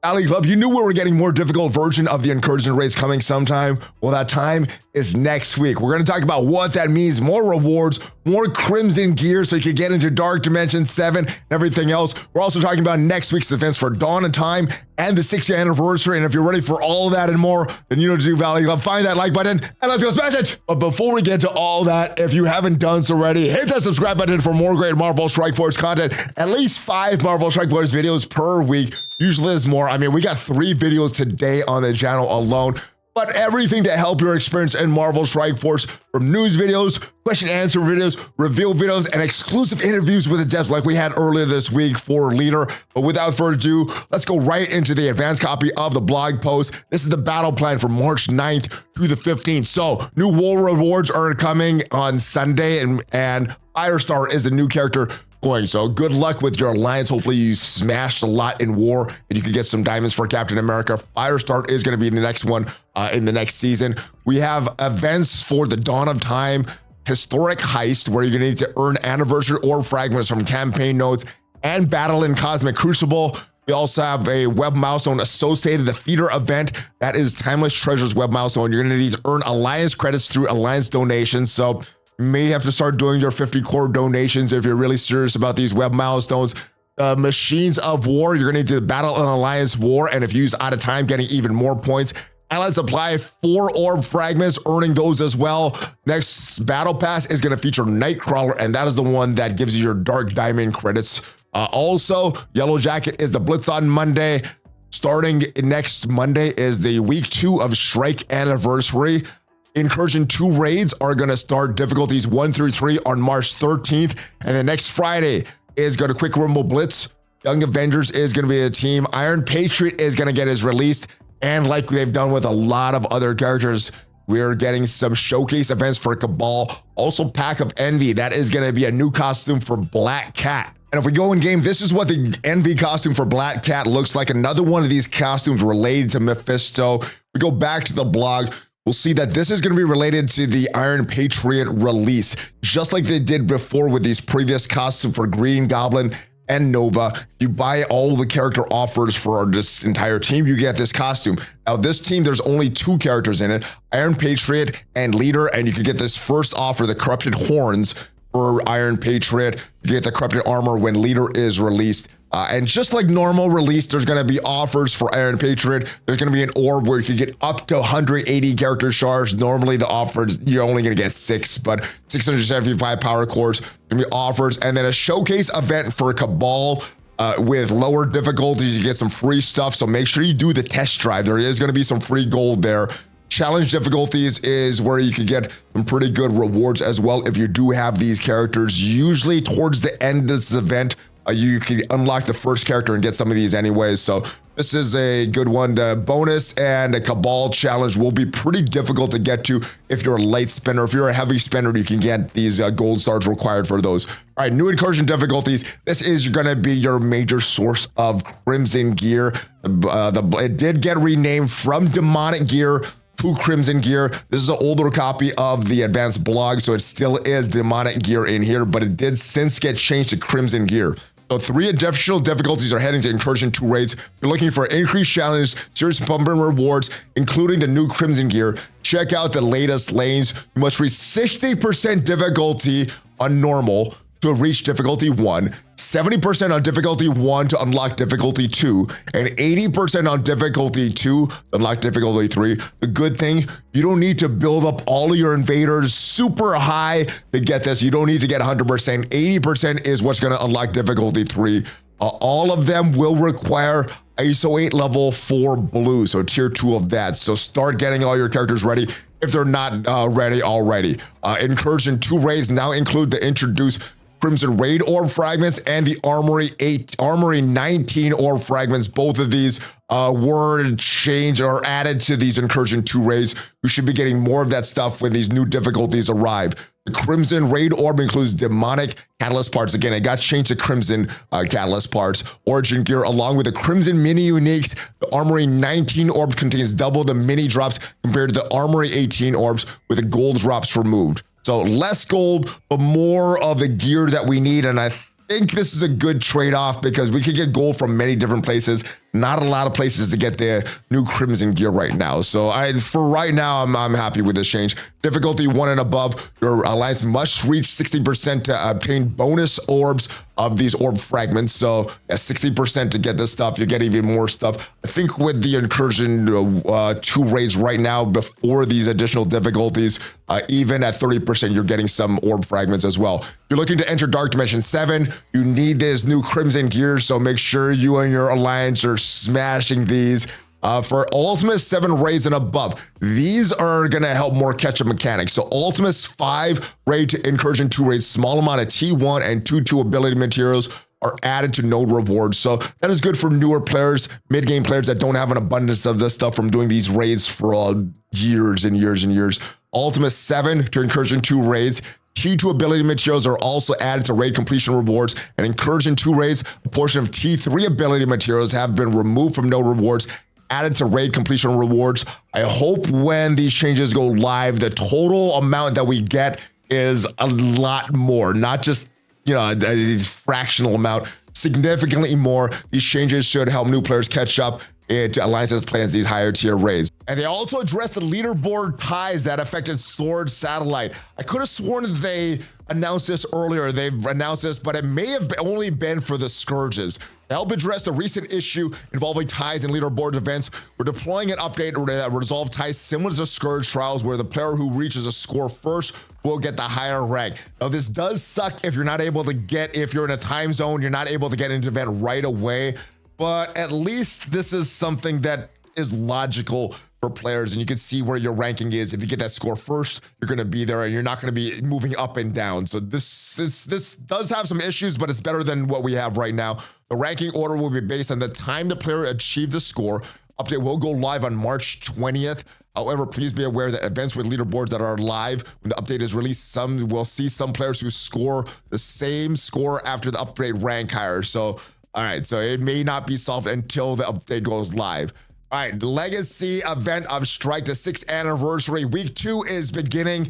Valley Club, you knew we were getting more difficult version of the encouragement rates coming sometime. Well, that time is next week. We're going to talk about what that means, more rewards, more Crimson gear so you can get into Dark Dimension 7 and everything else. We're also talking about next week's events for Dawn of Time and the 6th anniversary. And if you're ready for all of that and more, then you know what to do, Valley Club. Find that like button and let's go smash it. But before we get to all that, if you haven't done so already, hit that subscribe button for more great Marvel Strike Force content. At least 5 Marvel Strike Force videos per week. Usually there's more. I mean, we got 3 videos today on the channel alone, but everything to help your experience in Marvel Strike Force, from news videos, question and answer videos, reveal videos, and exclusive interviews with the devs like we had earlier this week for Leader. But without further ado, let's go right into the advanced copy of the blog post. This is the battle plan for March 9th through the 15th. So new war rewards are coming on Sunday, and Firestar is the new character going. So good luck with your alliance. Hopefully you smashed a lot in war and you can get some diamonds for Captain America. Firestar is going to be the next one in the next season. We have events for the Dawn of Time historic heist where you're going to need to earn anniversary orb fragments from campaign nodes and battle in Cosmic Crucible. We also have a web milestone associated, the feeder event. That is Timeless Treasures web milestone. You're going to need to earn alliance credits through alliance donations. So you may have to start doing your 50 core donations if you're really serious about these web milestones. Machines of War, you're going to need to battle an alliance war, and if you use out of time, getting even more points. And let's apply 4 orb fragments, earning those as well. Next battle pass is going to feature Nightcrawler, and that is the one that gives you your Dark Diamond credits. Also, Yellow Jacket is the Blitz on Monday. Starting next Monday is the week 2 of Strike Anniversary. Incursion 2 raids are going to start difficulties 1 through 3 on March 13th. And the next Friday is going to Quick Rumble Blitz. Young Avengers is going to be a team. Iron Patriot is going to get his released. And like they've done with a lot of other characters, we're getting some showcase events for Cabal. Also Pack of Envy. That is going to be a new costume for Black Cat. And if we go in game, this is what the Envy costume for Black Cat looks like. Another one of these costumes related to Mephisto. We go back to the blog. We'll see that this is going to be related to the Iron Patriot release, just like they did before with these previous costumes for Green Goblin and Nova. If you buy all the character offers for this entire team, you get this costume. Now, this team, there's only 2 characters in it, Iron Patriot and Leader, and you can get this first offer, the Corrupted Horns for Iron Patriot. You get the Corrupted Armor when Leader is released. And just like normal release, there's going to be offers for Iron Patriot. There's going to be an orb where if you get up to 180 character shards, normally the offers, you're only going to get 6, but 675 power cores going to be offers. And then a showcase event for Cabal with lower difficulties. You get some free stuff. So make sure you do the test drive. There is going to be some free gold there. Challenge difficulties is where you can get some pretty good rewards as well if you do have these characters. Usually towards the end of this event, you can unlock the first character and get some of these anyways. So this is a good one. The bonus and the Cabal challenge will be pretty difficult to get to if you're a light spender. If you're a heavy spender, you can get these gold stars required for those. All right, new incursion difficulties. This is going to be your major source of Crimson gear. It did get renamed from Demonic gear to Crimson gear. This is an older copy of the advanced blog, so it still is Demonic gear in here, but it did since get changed to Crimson gear. So 3 additional difficulties are heading to Incursion 2 raids. If you're looking for increased challenge, serious bumper rewards, including the new Crimson gear, check out the latest lanes. You must reach 60% difficulty on normal to reach difficulty 1, 70% on difficulty 1 to unlock difficulty 2, and 80% on difficulty 2 to unlock difficulty 3. The good thing, you don't need to build up all of your invaders super high to get this. You don't need to get 100%. 80% is what's going to unlock difficulty 3. All of them will require ISO 8 level 4 blue, so tier 2 of that. So start getting all your characters ready if they're not ready already. Incursion 2 raids now include the introduced Crimson Raid orb fragments and the Armory 19 orb fragments. Both of these were changed or added to these Incursion 2 raids. We should be getting more of that stuff when these new difficulties arrive. The Crimson Raid orb includes demonic catalyst parts. Again, it got changed to Crimson catalyst parts. Origin gear along with the Crimson mini uniques. The Armory 19 orb contains double the mini drops compared to the Armory 18 orbs with the gold drops removed. So less gold, but more of the gear that we need. And I think this is a good trade-off because we could get gold from many different places. not a lot of places to get the new Crimson gear right now. So for right now, I'm happy with this change. Difficulty 1 and above, your alliance must reach 60% to obtain bonus orbs of these orb fragments. So 60% to get this stuff, you get even more stuff. I think with the incursion 2 raids right now, before these additional difficulties, even at 30%, you're getting some orb fragments as well. If you're looking to enter Dark Dimension 7, you need this new Crimson gear, so make sure you and your alliance are smashing these. For Ultimate 7 raids and above, these are going to help more catch-up mechanics. So Ultimate's 5 raid to Incursion 2 raids, small amount of T1 and 2 ability materials are added to node rewards. So that is good for newer players, mid-game players that don't have an abundance of this stuff from doing these raids for years and years and years. Ultimate 7 to Incursion 2 raids, T2 ability materials are also added to raid completion rewards, and Incursion 2 raids, a portion of T3 ability materials have been removed from node rewards, added to raid completion rewards. I hope when these changes go live, the total amount that we get is a lot more, not just, a fractional amount, significantly more. These changes should help new players catch up to Alliance's plans these higher tier raids. And they also addressed the leaderboard ties that affected Sword Satellite. I could have sworn that they announced this earlier. They've announced this, but it may have only been for the Scourges. To help address a recent issue involving ties and leaderboard events, we're deploying an update that resolve ties similar to Scourge Trials, where the player who reaches a score first will get the higher rank. Now, this does suck if you're not able to get, if you're in a time zone, you're not able to get into the event right away, but at least this is something that is logical for players, and you can see where your ranking is. If you get that score first, you're going to be there, and you're not going to be moving up and down. So this does have some issues, but it's better than what we have right now. The ranking order will be based on the time the player achieved the score. Update will go live on March 20th. However, please be aware that events with leaderboards that are live when the update is released, we'll see some players who score the same score after the upgrade rank higher. So, all right, so it may not be solved until the update goes live. All right, Legacy event of Strike, the 6th anniversary. Week 2 is beginning.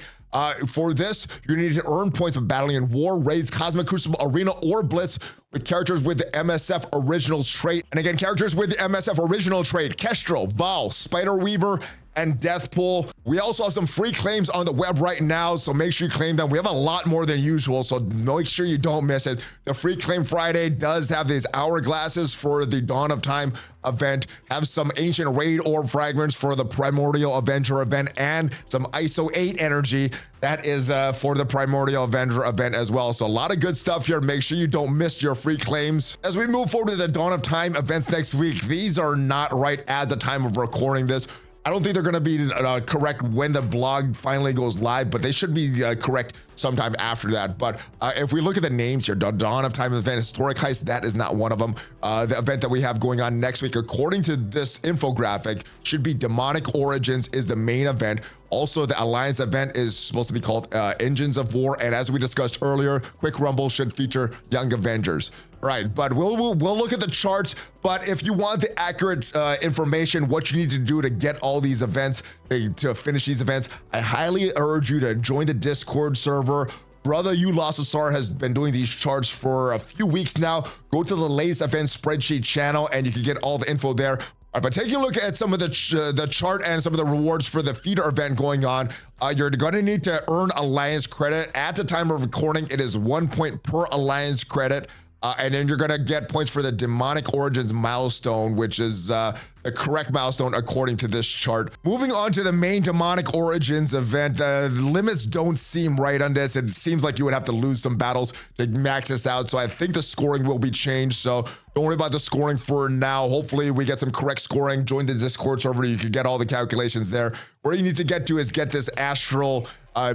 For this, you need to earn points of battling in War, Raids, Cosmic Crucible, Arena, or Blitz with characters with the MSF Originals trait. And again, characters with the MSF Original trait: Kestrel, Val, Spider Weaver, and Deathpool. We also have some free claims on the web right now, so make sure you claim them. We have a lot more than usual, so make sure you don't miss it. The Free Claim Friday does have these hourglasses for the Dawn of Time event, have some Ancient Raid Orb fragments for the Primordial Avenger event, and some ISO 8 energy that is for the Primordial Avenger event as well. So a lot of good stuff here. Make sure you don't miss your free claims. As we move forward to the Dawn of Time events next week, these are not right at the time of recording this. I don't think they're going to be correct when the blog finally goes live, but they should be correct sometime after that. But if we look at the names here, Dawn of Time event, Historic Heist, that is not one of them. The event that we have going on next week, according to this infographic, should be Demonic Origins is the main event. Also, the Alliance event is supposed to be called Engines of War. And as we discussed earlier, Quick Rumble should feature Young Avengers. Right, but we'll look at the charts. But if you want the accurate information, what you need to do to get all these events, to finish these events, I highly urge you to join the Discord server. Brother Ulasasar has been doing these charts for a few weeks now. Go to the latest event spreadsheet channel and you can get all the info there. But taking a look at some of the chart and some of the rewards for the feeder event going on, you're going to need to earn Alliance credit. At the time of recording, it is 1 point per Alliance credit. And then you're going to get points for the Demonic Origins milestone, which is the correct milestone according to this chart. Moving on to the main Demonic Origins event, the limits don't seem right on this. It seems like you would have to lose some battles to max this out. So I think the scoring will be changed. So don't worry about the scoring for now. Hopefully we get some correct scoring. Join the Discord server. You can get all the calculations there. Where you need to get to is get this Astral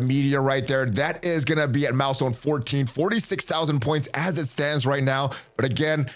media right there. That is going to be at milestone 14, 46,000 points as it stands right now. But again,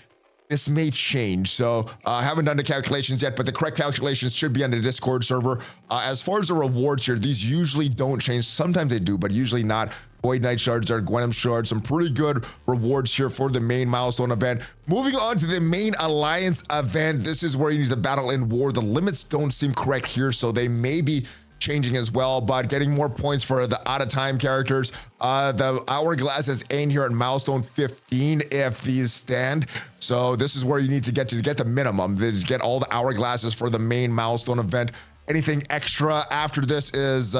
this may change. So I haven't done the calculations yet, but the correct calculations should be on the Discord server. As far as the rewards here, these usually don't change. Sometimes they do, but usually not. Void Knight shards are Gwenum shards. Some pretty good rewards here for the main milestone event. Moving on to the main Alliance event. This is where you need to battle in War. The limits don't seem correct here, so they may be changing as well, but getting more points for the out of time characters. The hourglass is in here at milestone 15 if these stand. So this is where you need to get the minimum, to get all the hourglasses for the main milestone event. Anything extra after this is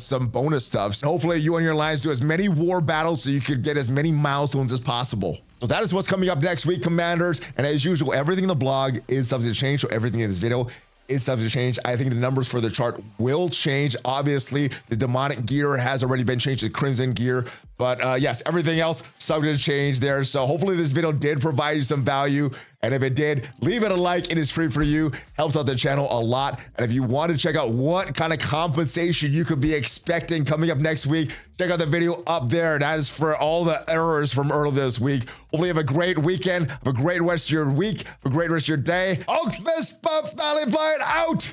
some bonus stuff. So hopefully you and your lines do as many war battles so you could get as many milestones as possible. So that is what's coming up next week, Commanders. And as usual, everything in the blog is subject to change. So everything in this video is subject to change. I think the numbers for the chart will change. Obviously, the demonic gear has already been changed to crimson gear. But yes, everything else subject to change there. So hopefully this video did provide you some value. And if it did, leave it a like. It is free for you. Helps out the channel a lot. And if you want to check out what kind of compensation you could be expecting coming up next week, check out the video up there. That is for all the errors from earlier this week. Hopefully you have a great weekend. Have a great rest of your week. Have a great rest of your day. Oak Fist Buff ValleyFlyin out.